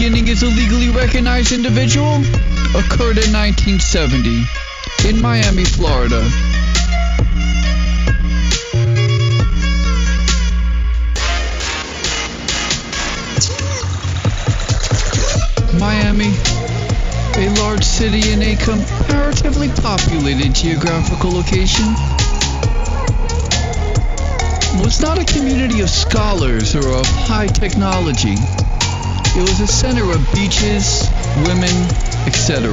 beginning as a legally recognized individual occurred in 1970 in Miami, Florida. Miami, a large city in a comparatively populated geographical location, was not a community of scholars or of high technology. It was a center of beaches, women, etc.,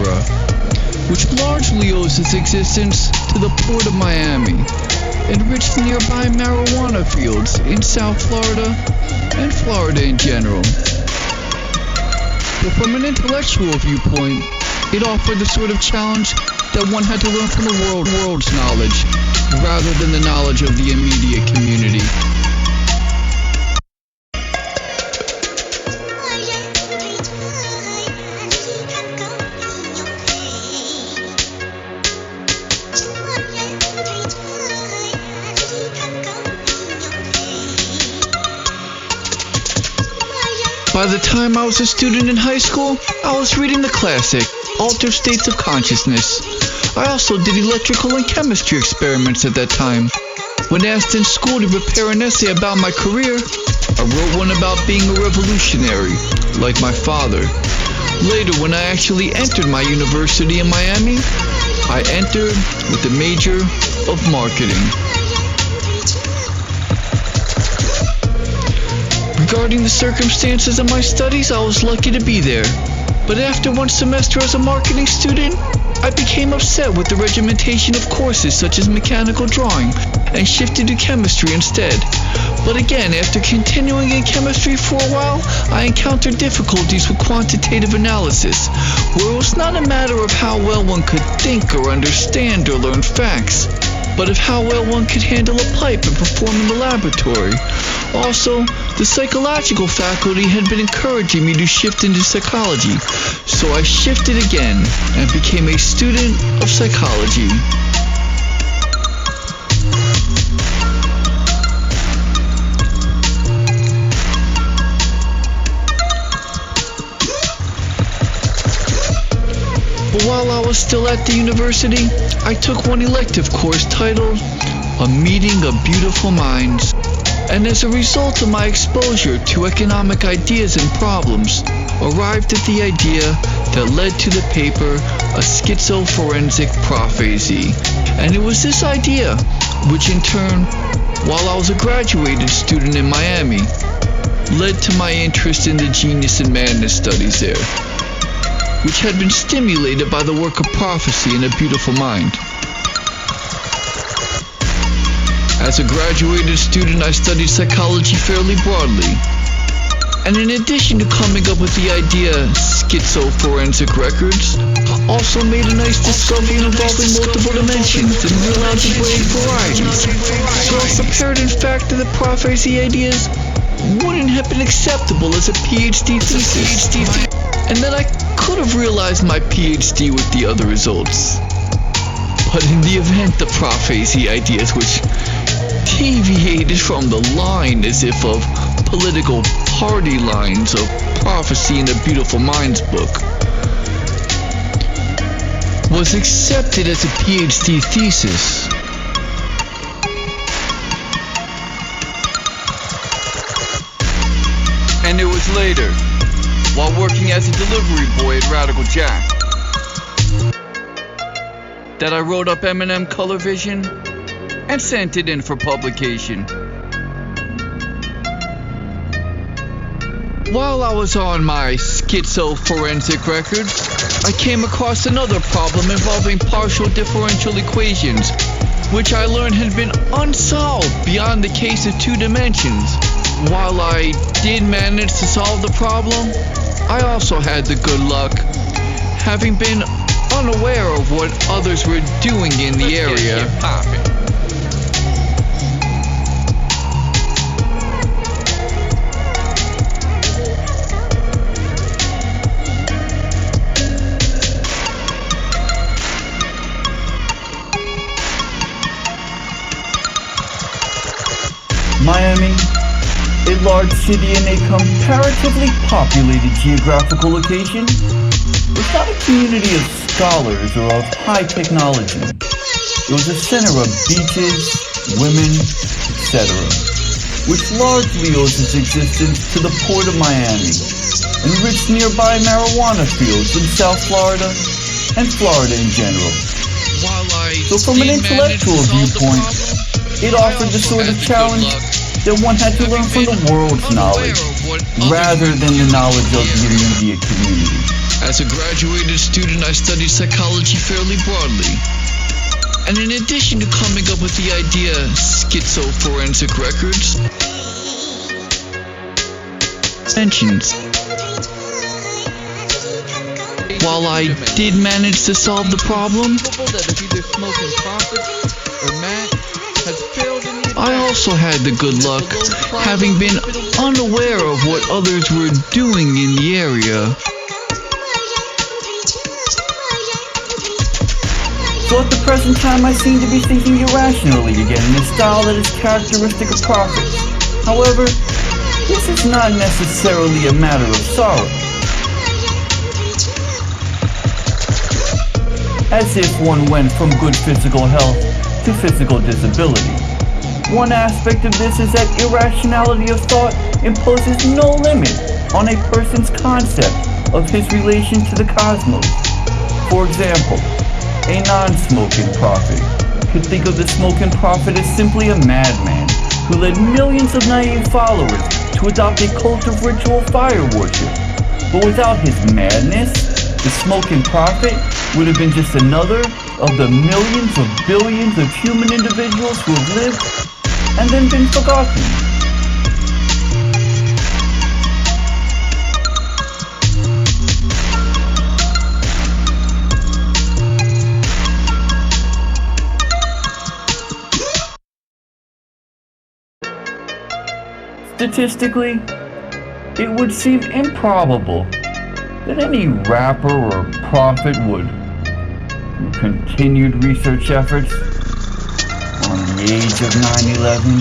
which largely owes its existence to the Port of Miami and rich nearby marijuana fields in South Florida and Florida in general. But from an intellectual viewpoint, it offered the sort of challenge that one had to learn from the world's knowledge, rather than the knowledge of the immediate community. By the time I was a student in high school, I was reading the classic, Altered States of Consciousness. I also did electrical and chemistry experiments at that time. When asked in school to prepare an essay about my career, I wrote one about being a revolutionary, like my father. Later, when I actually entered my university in Miami, I entered with a major of marketing. Regarding the circumstances of my studies, I was lucky to be there. But after one semester as a marketing student, I became upset with the regimentation of courses such as mechanical drawing and shifted to chemistry instead. But again, after continuing in chemistry for a while, I encountered difficulties with quantitative analysis, where it was not a matter of how well one could think or understand or learn facts, but of how well one could handle a pipe and perform in the laboratory. Also, the psychological faculty had been encouraging me to shift into psychology, so I shifted again and became a student of psychology. But while I was still at the university, I took one elective course titled A Meeting of Beautiful Minds. And as a result of my exposure to economic ideas and problems, arrived at the idea that led to the paper A Schizoforensic Prophecy. And it was this idea, which in turn, while I was a graduated student in Miami, led to my interest in the genius and madness studies there, which had been stimulated by the work of prophecy in A Beautiful Mind. As a graduated student, I studied psychology fairly broadly. And in addition to coming up with the idea Schizoforensic Records, also made a nice discovery involving multiple dimensions and real algebraic varieties. So I compared in fact that the prophecy ideas wouldn't have been acceptable as a PhD thesis. And that I could have realized my PhD with the other results. But in the event the prophecy ideas, which deviated from the line as if of political party lines of prophecy in A Beautiful Minds book, was accepted as a PhD thesis. And it was later, while working as a delivery boy at Radical Jack, that I wrote up Eminem Color Vision and sent it in for publication. While I was on my Schizoforensic Records, I came across another problem involving partial differential equations, which I learned had been unsolved beyond the case of two dimensions. While I did manage to solve the problem, I also had the good luck, having been unaware of what others were doing in the area. Miami, a large large city in a comparatively populated geographical location was not a community of scholars or of high technology. It was a center of beaches, women, etc., which largely owes its existence to the port of Miami and rich nearby marijuana fields in South Florida and Florida in general. So from an intellectual viewpoint, it offered the sort of challenge that one had to learn from the world's knowledge, rather than the knowledge of the immediate community. As a graduated student, I studied psychology fairly broadly. And in addition to coming up with the idea schizoforensic records, mentions. While I did manage to solve the problem, I also had the good luck having been unaware of what others were doing in the area. So at the present time, I seem to be thinking irrationally again in a style that is characteristic of prophets. However, this is not necessarily a matter of sorrow. As if one went from good physical health to physical disability. One aspect of this is that irrationality of thought imposes no limit on a person's concept of his relation to the cosmos. For example, a non-smoking prophet could think of the smoking prophet as simply a madman who led millions of naive followers to adopt a cult of ritual fire worship. But without his madness, the smoking prophet would have been just another of the millions of billions of human individuals who have lived and then been forgotten. Statistically, it would seem improbable that any rapper or prophet would, through continued research efforts on the age of 9/11,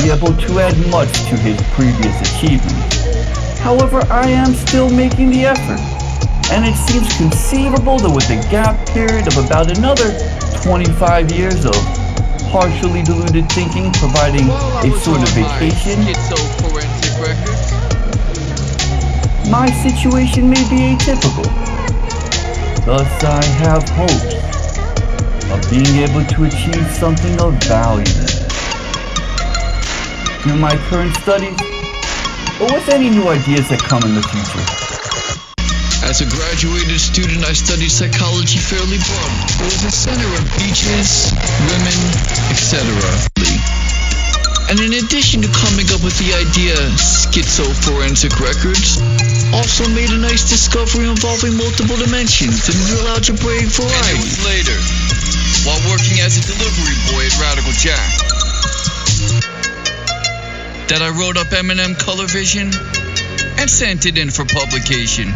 be able to add much to his previous achievements. However, I am still making the effort, and it seems conceivable that with a gap period of about another 25 years of partially diluted thinking providing a sort of vacation, my situation may be atypical. Thus, I have hopes of being able to achieve something of value through my current studies, or with any new ideas that come in the future. As a graduated student, I studied psychology fairly broadly. It was a center of beaches, women, etc. And in addition to coming up with the idea schizoforensic records, also made a nice discovery involving multiple dimensions and real algebraic variety. And it was later, while working as a delivery boy at Radical Jack, that I wrote up Eminem Color Vision and sent it in for publication.